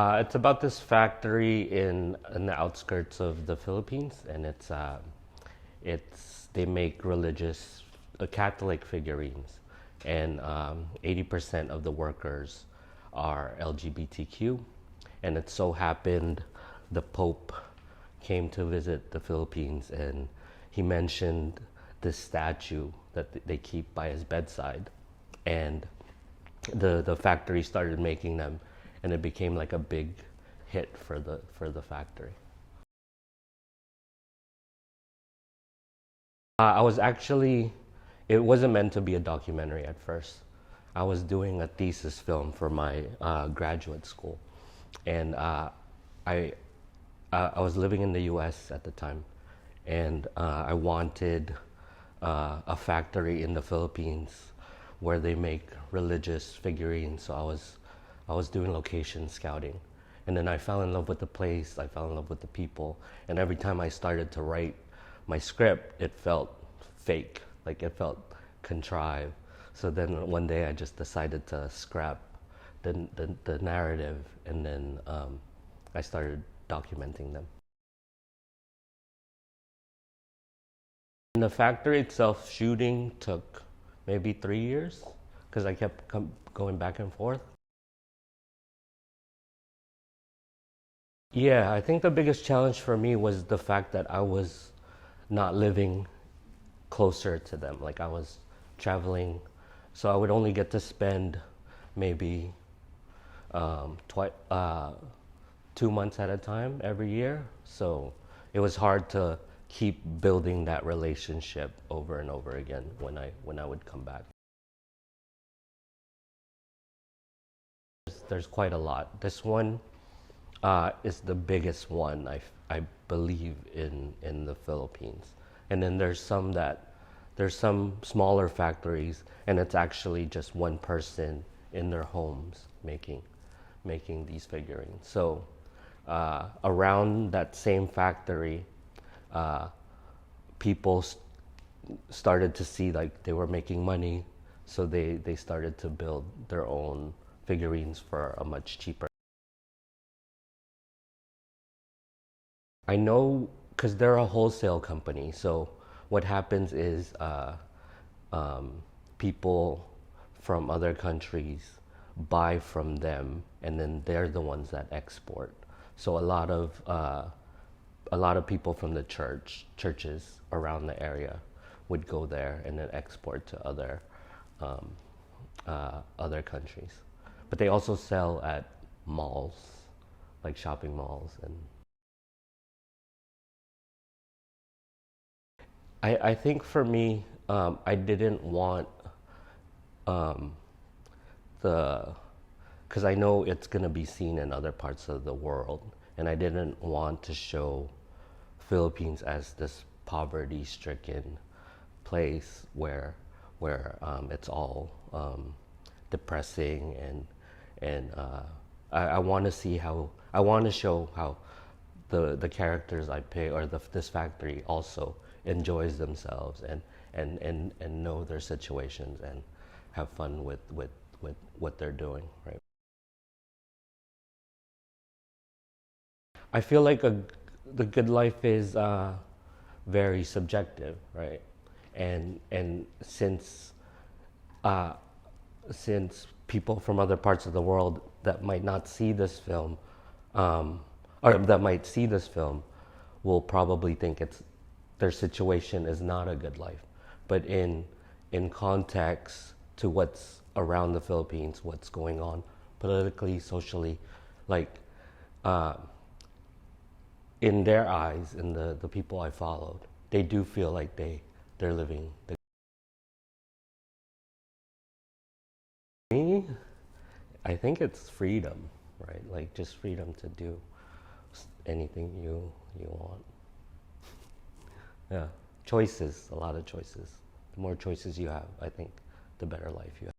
It's about this factory in the outskirts of the Philippines, and they make religious Catholic figurines, and 80% of the workers are LGBTQ, and it so happened the Pope came to visit the Philippines, and he mentioned this statue that they keep by his bedside, and the factory started making them, and it became like a big hit for the factory. I was actually, it wasn't meant to be a documentary at first. I was doing a thesis film for my graduate school, and I I was living in the U.S. at the time, and I wanted a factory in the Philippines where they make religious figurines. So I was doing location scouting, and then I fell in love with the place. I fell in love with the people, and every time I started to write my script, it felt fake, like it felt contrived. So then one day I just decided to scrap the narrative, and then I started documenting them. In the factory itself, shooting took maybe 3 years because I kept going back and forth. Yeah, I think the biggest challenge for me was the fact that I was not living closer to them. Like I was traveling, so I would only get to spend maybe 2 months at a time every year. So it was hard to keep building that relationship over and over again when I would come back. There's quite a lot. This one is the biggest one I believe in the Philippines. And then there's some smaller factories, and it's actually just one person in their homes making these figurines. So around that same factory, people started to see like they were making money, so they started to build their own figurines for a much cheaper. I know because they're a wholesale company, so what happens is people from other countries buy from them, and then they're the ones that export. So a lot of people from the churches around the area would go there and then export to other countries. But they also sell at malls, like shopping malls. And I think for me, I didn't want um, the, because I know it's going to be seen in other parts of the world, and I didn't want to show Philippines as this poverty-stricken place where it's all depressing, and I want to see how I want to show how the characters I pick, or this factory also enjoys themselves and know their situations and have fun with what they're doing, right? I feel like the good life is very subjective, right? And uh, since people from other parts of the world that might not see this film, or that might see this film, will probably think their situation is not a good life. But in context to what's around the Philippines, what's going on politically, socially, like uh, in their eyes, in the people I followed, they do feel like they're living the. Me, I think it's freedom, right? Like just freedom to do anything you want. Yeah, choices, a lot of choices. The more choices you have, I think, the better life you have.